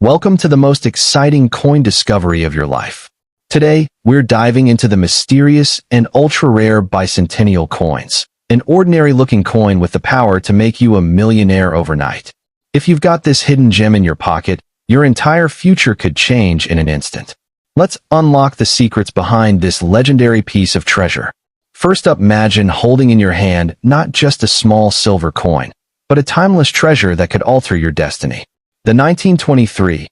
Welcome to the most exciting coin discovery of your life. Today, we're diving into the mysterious and ultra-rare bicentennial coins, an ordinary-looking coin with the power to make you a millionaire overnight. If you've got this hidden gem in your pocket, your entire future could change in an instant. Let's unlock the secrets behind this legendary piece of treasure. First up, imagine holding in your hand not just a small silver coin, but a timeless treasure that could alter your destiny. The 1923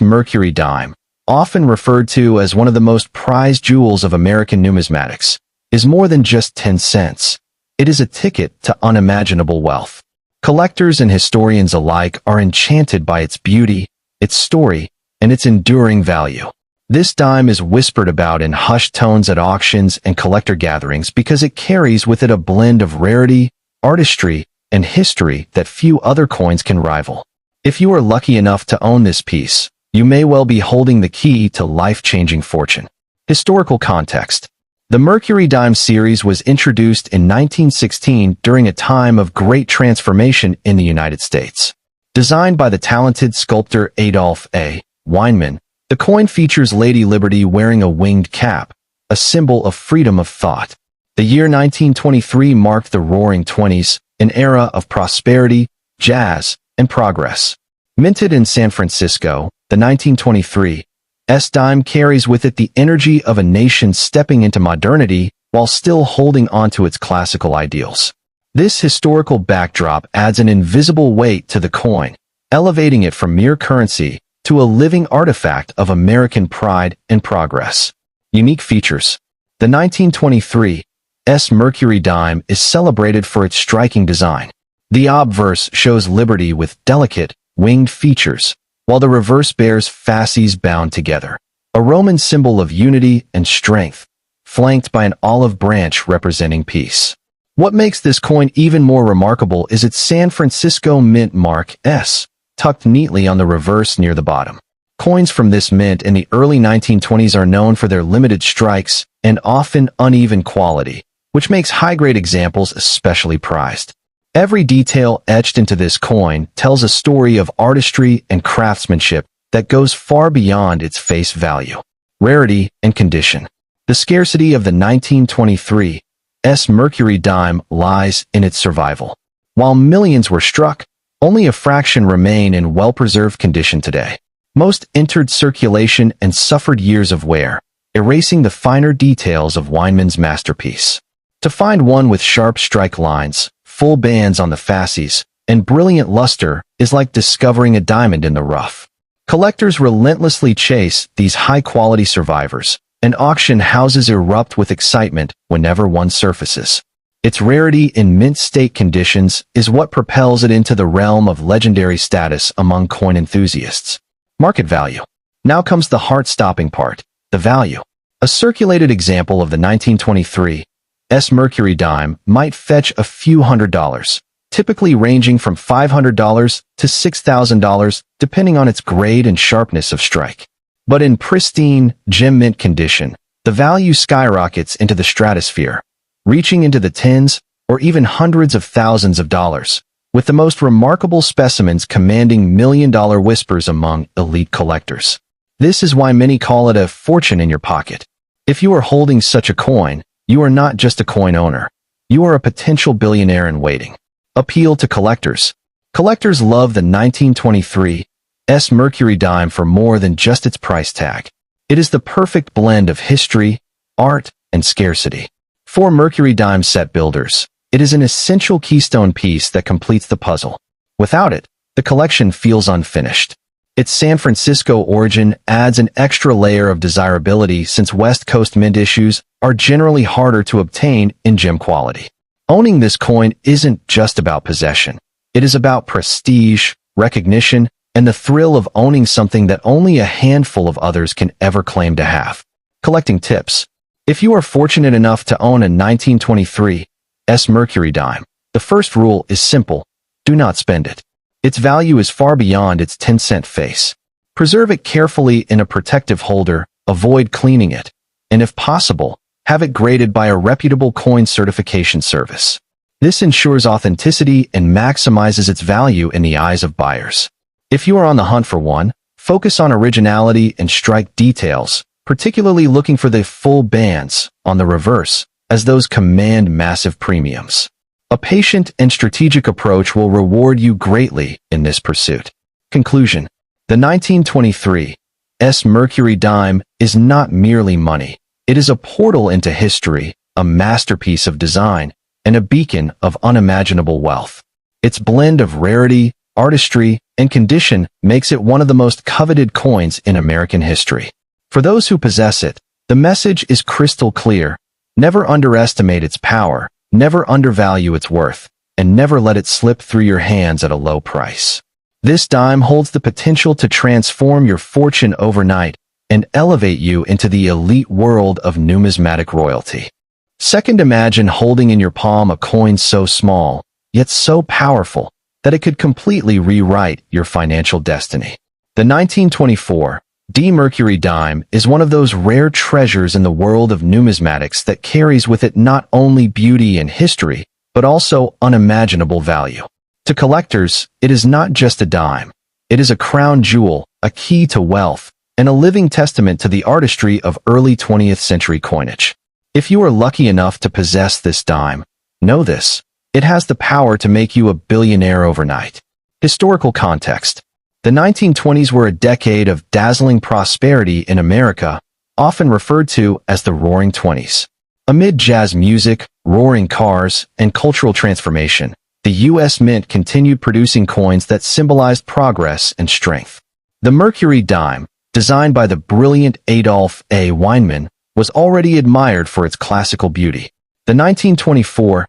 mercury dime, often referred to as one of the most prized jewels of American numismatics, is more than just 10 cents. It is a ticket to unimaginable wealth. Collectors and historians alike are enchanted by its beauty, its story, and its enduring value. This dime is whispered about in hushed tones at auctions and collector gatherings because it carries with it a blend of rarity, artistry, and history that few other coins can rival. If you are lucky enough to own this piece, you may well be holding the key to life-changing fortune. Historical context. The Mercury dime series was introduced in 1916 during a time of great transformation in the United States. Designed by the talented sculptor Adolph A. Weinman, the coin features Lady Liberty wearing a winged cap, a symbol of freedom of thought. The year 1923 marked the Roaring Twenties, an era of prosperity, jazz, and progress. Minted in San Francisco, the 1923 dime carries with it the energy of a nation stepping into modernity while still holding onto its classical ideals. This historical backdrop adds an invisible weight to the coin, elevating it from mere currency to a living artifact of American pride and progress. Unique features. The 1923 Mercury dime is celebrated for its striking design. The obverse shows Liberty with delicate, winged features, while the reverse bears fasces bound together, a Roman symbol of unity and strength, flanked by an olive branch representing peace. What makes this coin even more remarkable is its San Francisco Mint mark S, tucked neatly on the reverse near the bottom. Coins from this mint in the early 1920s are known for their limited strikes and often uneven quality, which makes high-grade examples especially prized. Every detail etched into this coin tells a story of artistry and craftsmanship that goes far beyond its face value. Rarity and condition. The scarcity of the 1923 Mercury dime lies in its survival. While millions were struck, only a fraction remain in well-preserved condition today. Most entered circulation and suffered years of wear, erasing the finer details of Weinman's masterpiece. To find one with sharp strike lines, full bands on the fasces, and brilliant luster is like discovering a diamond in the rough. Collectors relentlessly chase these high-quality survivors, and auction houses erupt with excitement whenever one surfaces. Its rarity in mint state conditions is what propels it into the realm of legendary status among coin enthusiasts. Market value. Now comes the heart-stopping part, the value. A circulated example of the 1923 Mercury dime might fetch a few $100s, typically ranging from $500 to $6,000 depending on its grade and sharpness of strike. But in pristine, gem mint condition, the value skyrockets into the stratosphere, reaching into the tens or even hundreds of thousands of dollars, with the most remarkable specimens commanding million-dollar whispers among elite collectors. This is why many call it a fortune in your pocket. If you are holding such a coin, you are not just a coin owner. You are a potential billionaire in waiting. Appeal to collectors. Collectors love the 1923 Mercury dime for more than just its price tag. It is the perfect blend of history, art, and scarcity. For Mercury dime set builders, it is an essential keystone piece that completes the puzzle. Without it, the collection feels unfinished. Its San Francisco origin adds an extra layer of desirability since West Coast mint issues are generally harder to obtain in gem quality. Owning this coin isn't just about possession. It is about prestige, recognition, and the thrill of owning something that only a handful of others can ever claim to have. Collecting tips. If you are fortunate enough to own a 1923 Mercury dime, the first rule is simple: do not spend it. Its value is far beyond its 10-cent face. Preserve it carefully in a protective holder, avoid cleaning it, and if possible, have it graded by a reputable coin certification service. This ensures authenticity and maximizes its value in the eyes of buyers. If you are on the hunt for one, Focus on originality and strike details, particularly looking for the full bands on the reverse, as those command massive premiums. A patient and strategic approach will reward you greatly in this pursuit. Conclusion. The 1923 mercury dime is not merely money. It is a portal into history, a masterpiece of design, and a beacon of unimaginable wealth. Its blend of rarity, artistry, and condition makes it one of the most coveted coins in American history. For those who possess it, the message is crystal clear. Never underestimate its power, never undervalue its worth, and never let it slip through your hands at a low price. This dime holds the potential to transform your fortune overnight and elevate you into the elite world of numismatic royalty. Second, imagine holding in your palm a coin so small, yet so powerful, that it could completely rewrite your financial destiny. The 1924 mercury dime is one of those rare treasures in the world of numismatics that carries with it not only beauty and history, but also unimaginable value. To collectors, it is not just a dime. It is a crown jewel, a key to wealth, and a living testament to the artistry of early 20th century coinage. If you are lucky enough to possess this dime, know this: it has the power to make you a billionaire overnight. Historical context. The 1920s were a decade of dazzling prosperity in America, often referred to as the Roaring Twenties. Amid jazz music, roaring cars, and cultural transformation, the U.S. Mint continued producing coins that symbolized progress and strength. The mercury dime, designed by the brilliant Adolph A. Weinman, was already admired for its classical beauty. The 1924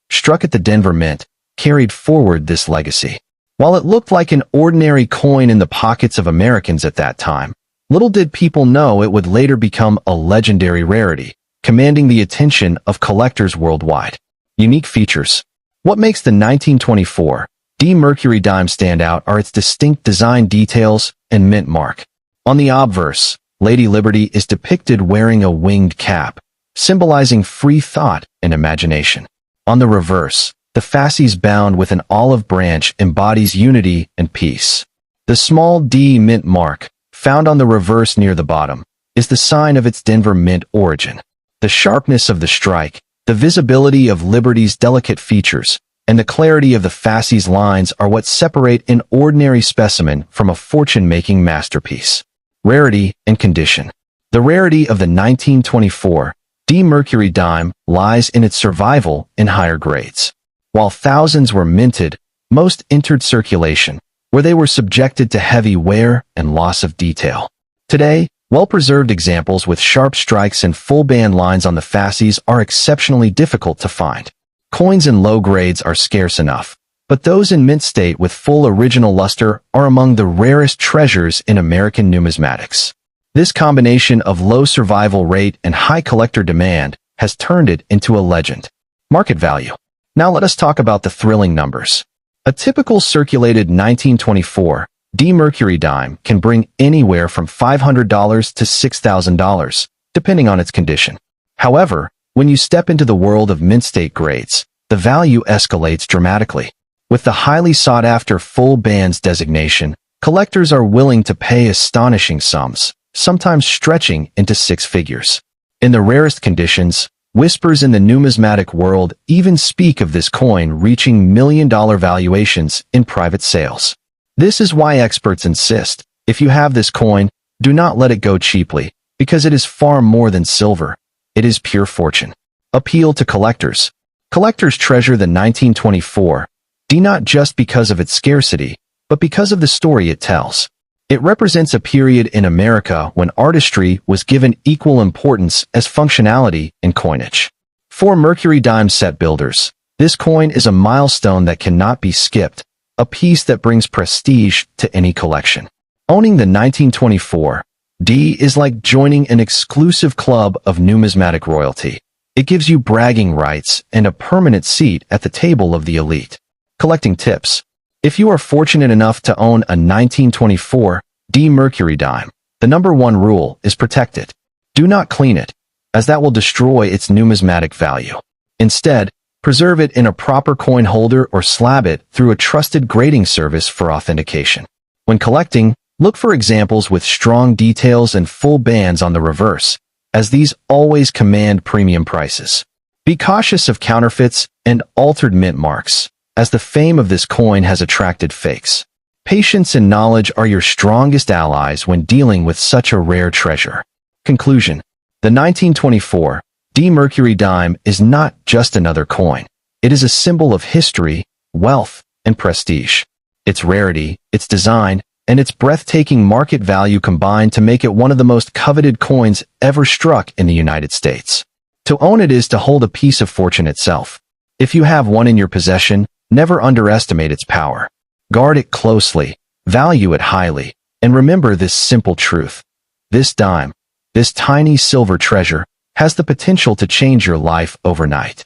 struck at the Denver Mint carried forward this legacy. While it looked like an ordinary coin in the pockets of Americans at that time, little did people know it would later become a legendary rarity, commanding the attention of collectors worldwide. Unique features. What makes the 1924 mercury dime stand out are its distinct design details and mint mark. On the obverse, Lady Liberty is depicted wearing a winged cap, symbolizing free thought and imagination. On the reverse, the fasces bound with an olive branch embodies unity and peace. The small D mint mark, found on the reverse near the bottom, is the sign of its Denver Mint origin. The sharpness of the strike, the visibility of Liberty's delicate features, and the clarity of the fasces lines are what separate an ordinary specimen from a fortune-making masterpiece. Rarity and condition. The rarity of the 1924 mercury dime lies in its survival in higher grades. While thousands were minted, most entered circulation, where they were subjected to heavy wear and loss of detail. Today, well-preserved examples with sharp strikes and full band lines on the fasces are exceptionally difficult to find. Coins in low grades are scarce enough, but those in mint state with full original luster are among the rarest treasures in American numismatics. This combination of low survival rate and high collector demand has turned it into a legend. Market value. Now let us talk about the thrilling numbers. A typical circulated 1924 mercury dime can bring anywhere from $500 to $6,000, depending on its condition. However, when you step into the world of mint state grades, the value escalates dramatically. With the highly sought-after full bands designation, collectors are willing to pay astonishing sums, sometimes stretching into six figures. In the rarest conditions, whispers in the numismatic world even speak of this coin reaching million-dollar valuations in private sales. This is why experts insist, if you have this coin, do not let it go cheaply, because it is far more than silver. It is pure fortune. Appeal to collectors. Collectors treasure the 1924 not just because of its scarcity, but because of the story it tells. It represents a period in America when artistry was given equal importance as functionality in coinage. For mercury dime set builders, this coin is a milestone that cannot be skipped, a piece that brings prestige to any collection. Owning the 1924 is like joining an exclusive club of numismatic royalty. It gives you bragging rights and a permanent seat at the table of the elite. Collecting tips. If you are fortunate enough to own a 1924 mercury dime, the number one rule is protect it. Do not clean it, as that will destroy its numismatic value. Instead, preserve it in a proper coin holder or slab it through a trusted grading service for authentication. When collecting, Look for examples with strong details and full bands on the reverse, as these always command premium prices. Be cautious of counterfeits and altered mint marks, as the fame of this coin has attracted fakes. Patience and knowledge are your strongest allies when dealing with such a rare treasure. Conclusion: the 1924 D Mercury dime is not just another coin. It is a symbol of history, wealth, and prestige. Its rarity, its design, and its breathtaking market value combine to make it one of the most coveted coins ever struck in the United States. To own it is to hold a piece of fortune itself. If you have one in your possession, never underestimate its power. Guard it closely, value it highly, and remember this simple truth. This dime, this tiny silver treasure, has the potential to change your life overnight.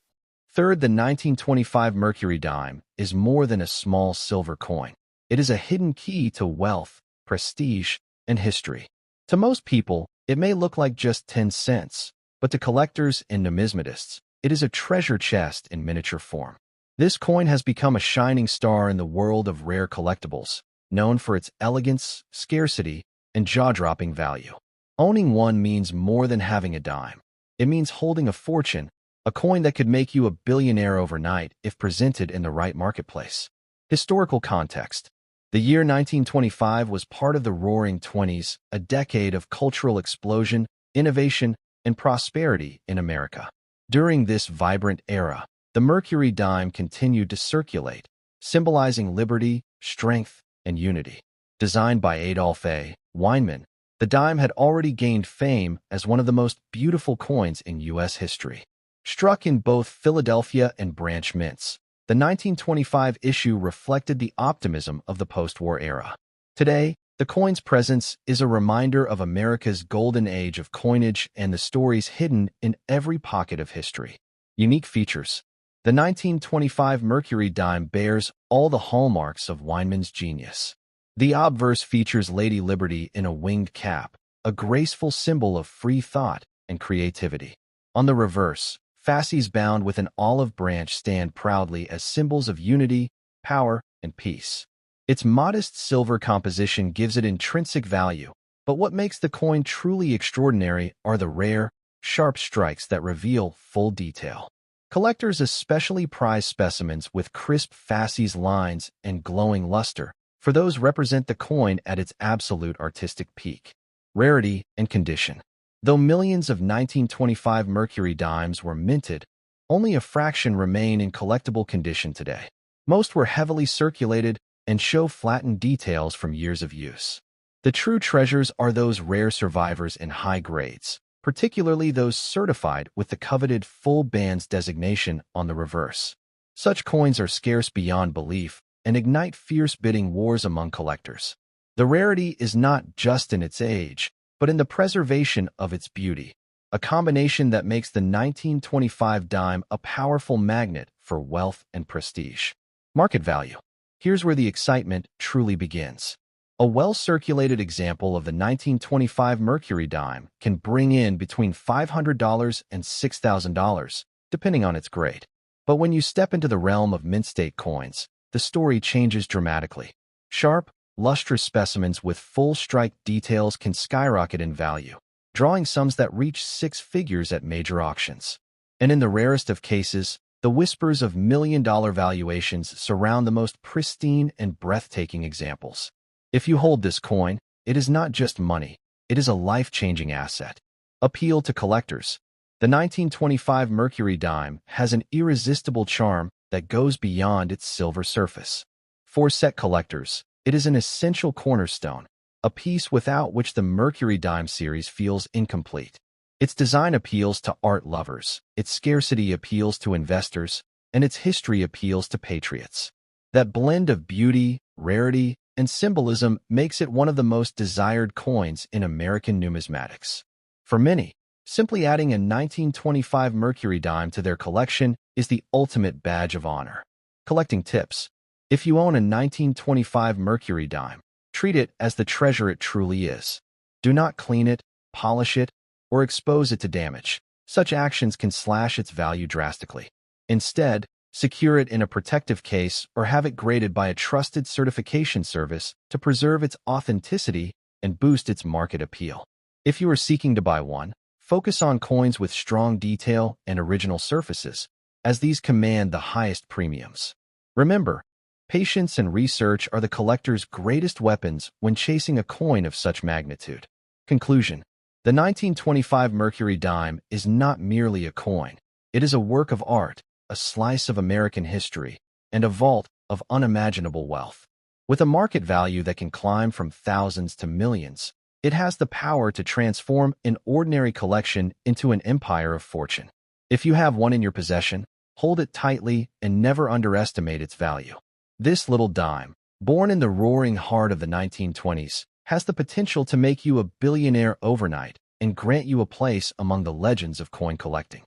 Third, the 1925 Mercury dime is more than a small silver coin. It is a hidden key to wealth, prestige, and history. To most people, it may look like just 10 cents, but to collectors and numismatists, it is a treasure chest in miniature form. This coin has become a shining star in the world of rare collectibles, known for its elegance, scarcity, and jaw-dropping value. Owning one means more than having a dime. It means holding a fortune, a coin that could make you a billionaire overnight if presented in the right marketplace. Historical context. The year 1925 was part of the Roaring Twenties, a decade of cultural explosion, innovation, and prosperity in America. During this vibrant era, the Mercury dime continued to circulate, symbolizing liberty, strength, and unity. Designed by Adolph A. Weinman, the dime had already gained fame as one of the most beautiful coins in U.S. history. Struck in both Philadelphia and branch mints, the 1925 issue reflected the optimism of the post-war era. Today, the coin's presence is a reminder of America's golden age of coinage and the stories hidden in every pocket of history. Unique features. The 1925 Mercury dime bears all the hallmarks of Weinman's genius. The obverse features Lady Liberty in a winged cap, a graceful symbol of free thought and creativity. On the reverse, fasces bound with an olive branch stand proudly as symbols of unity, power, and peace. Its modest silver composition gives it intrinsic value, but what makes the coin truly extraordinary are the rare, sharp strikes that reveal full detail. Collectors especially prize specimens with crisp fasces lines and glowing luster, for those represent the coin at its absolute artistic peak. Rarity and condition. Though millions of 1925 Mercury dimes were minted, only a fraction remain in collectible condition today. Most were heavily circulated and show flattened details from years of use. The true treasures are those rare survivors in high grades, particularly those certified with the coveted full bands designation on the reverse. Such coins are scarce beyond belief and ignite fierce bidding wars among collectors. The rarity is not just in its age, but in the preservation of its beauty, a combination that makes the 1925 dime a powerful magnet for wealth and prestige. Market value. Here's where the excitement truly begins. A well-circulated example of the 1925 Mercury dime can bring in between $500 and $6,000, depending on its grade. But when you step into the realm of mint-state coins, the story changes dramatically. Sharp, lustrous specimens with full strike details can skyrocket in value, drawing sums that reach six figures at major auctions. And in the rarest of cases, the whispers of million-dollar valuations surround the most pristine and breathtaking examples. If you hold this coin, it is not just money, it is a life-changing asset. Appeal to collectors. The 1925 Mercury dime has an irresistible charm that goes beyond its silver surface. For set collectors, it is an essential cornerstone, a piece without which the Mercury dime series feels incomplete. Its design appeals to art lovers, its scarcity appeals to investors, and its history appeals to patriots. That blend of beauty, rarity, and symbolism makes it one of the most desired coins in American numismatics. For many, simply adding a 1925 Mercury dime to their collection is the ultimate badge of honor. Collecting tips. If you own a 1925 Mercury dime, treat it as the treasure it truly is. Do not clean it, polish it, or expose it to damage. Such actions can slash its value drastically. Instead, Secure it in a protective case or have it graded by a trusted certification service to preserve its authenticity and boost its market appeal. If you are seeking to buy one, focus on coins with strong detail and original surfaces, as these command the highest premiums. Remember, patience and research are the collector's greatest weapons when chasing a coin of such magnitude. Conclusion: the 1925 Mercury dime is not merely a coin. It is a work of art, a slice of American history, and a vault of unimaginable wealth. With a market value that can climb from thousands to millions, it has the power to transform an ordinary collection into an empire of fortune. If you have one in your possession, hold it tightly and never underestimate its value. This little dime, born in the roaring heart of the 1920s, has the potential to make you a billionaire overnight and grant you a place among the legends of coin collecting.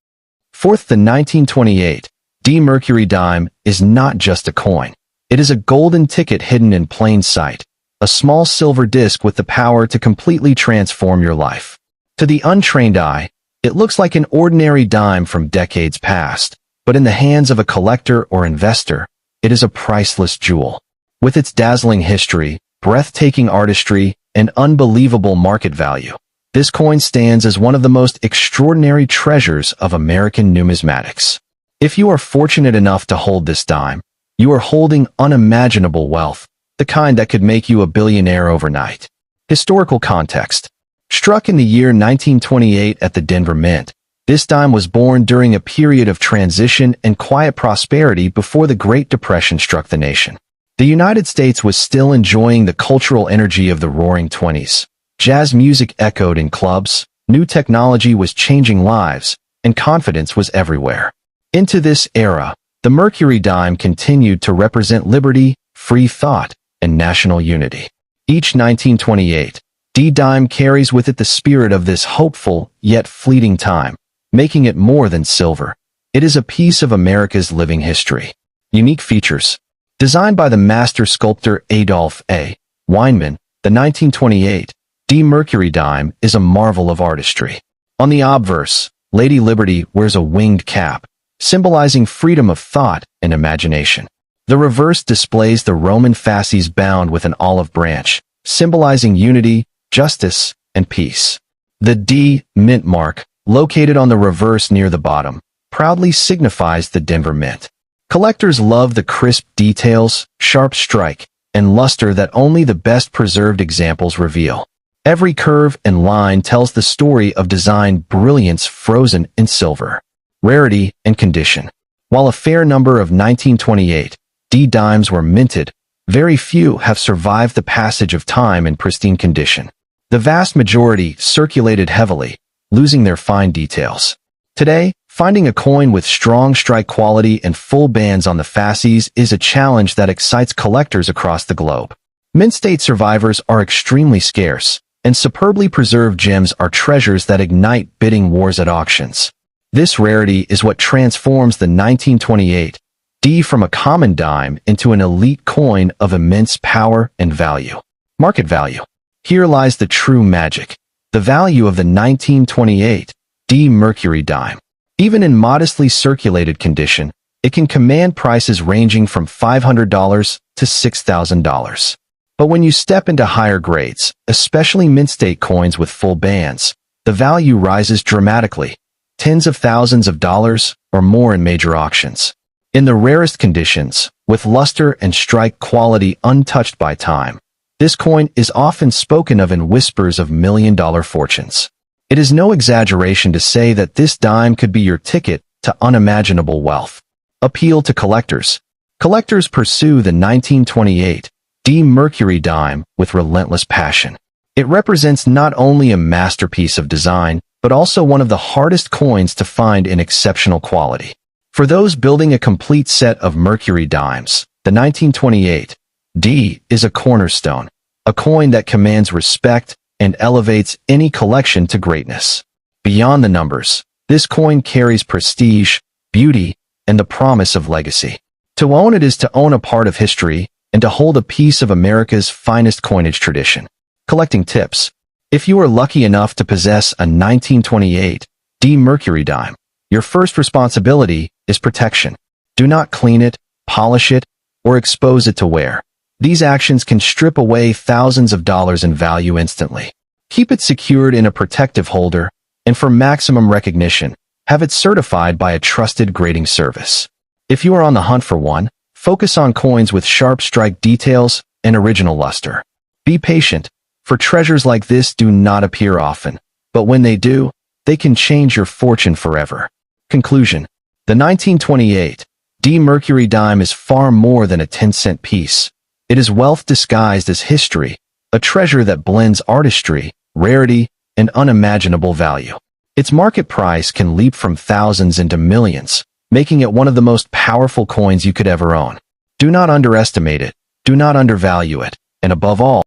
Fourth, the 1928 D Mercury dime is not just a coin. It is a golden ticket hidden in plain sight, a small silver disc with the power to completely transform your life. To the untrained eye, it looks like an ordinary dime from decades past, but in the hands of a collector or investor, it is a priceless jewel. With its dazzling history, breathtaking artistry, and unbelievable market value, this coin stands as one of the most extraordinary treasures of American numismatics. If you are fortunate enough to hold this dime, you are holding unimaginable wealth, the kind that could make you a billionaire overnight. Historical context: struck in the year 1928 at the Denver Mint, this dime was born during a period of transition and quiet prosperity before the Great Depression struck the nation. The United States was still enjoying the cultural energy of the Roaring '20s. Jazz music echoed in clubs, new technology was changing lives, and confidence was everywhere. Into this era, the Mercury dime continued to represent liberty, free thought, and national unity. Each 1928 D dime carries with it the spirit of this hopeful yet fleeting time, making it more than silver. It is a piece of America's living history. Unique features: designed by the master sculptor Adolph A. Weinman, the 1928 D Mercury dime is a marvel of artistry. On the obverse, Lady Liberty wears a winged cap, symbolizing freedom of thought and imagination. The reverse displays the Roman fasces bound with an olive branch, symbolizing unity, justice, and peace. The D Mint mark, located on the reverse near the bottom, proudly signifies the Denver Mint. Collectors love the crisp details, sharp strike, and luster that only the best preserved examples reveal. Every curve and line tells the story of design brilliance frozen in silver. Rarity and condition: while a fair number of 1928 D dimes were minted, very few have survived the passage of time in pristine condition. The vast majority circulated heavily, losing their fine details. Today, finding a coin with strong strike quality and full bands on the fasces is a challenge that excites collectors across the globe. Mint state survivors are extremely scarce, and superbly preserved gems are treasures that ignite bidding wars at auctions. This rarity is what transforms the 1928 D from a common dime into an elite coin of immense power and value. Market value: here lies the true magic. The value of the 1928 D Mercury dime. Even in modestly circulated condition, it can command prices ranging from $500 to $6,000. But when you step into higher grades, especially mint state coins with full bands, the value rises dramatically, tens of thousands of dollars or more in major auctions. In the rarest conditions, with luster and strike quality untouched by time, this coin is often spoken of in whispers of million-dollar fortunes. It is no exaggeration to say that this dime could be your ticket to unimaginable wealth. Appeal to collectors: collectors pursue the 1928 D Mercury dime with relentless passion. It represents not only a masterpiece of design, but also one of the hardest coins to find in exceptional quality. For those building a complete set of Mercury dimes, the 1928 D is a cornerstone, a coin that commands respect and elevates any collection to greatness. Beyond the numbers, this coin carries prestige, beauty, and the promise of legacy. To own it is to own a part of history and to hold a piece of America's finest coinage tradition. Collecting tips: if you are lucky enough to possess a 1928 D Mercury dime, your first responsibility is protection. Do not clean it, polish it, or expose it to wear. These actions can strip away thousands of dollars in value instantly. Keep it secured in a protective holder, and for maximum recognition, have it certified by a trusted grading service. If you are on the hunt for one, focus on coins with sharp strike details and original luster. Be patient, for treasures like this do not appear often, but when they do, they can change your fortune forever. Conclusion: the 1928 D Mercury dime is far more than a 10-cent piece. It is wealth disguised as history, a treasure that blends artistry, rarity, and unimaginable value. Its market price can leap from thousands into millions, making it one of the most powerful coins you could ever own. Do not underestimate it, do not undervalue it, and above all,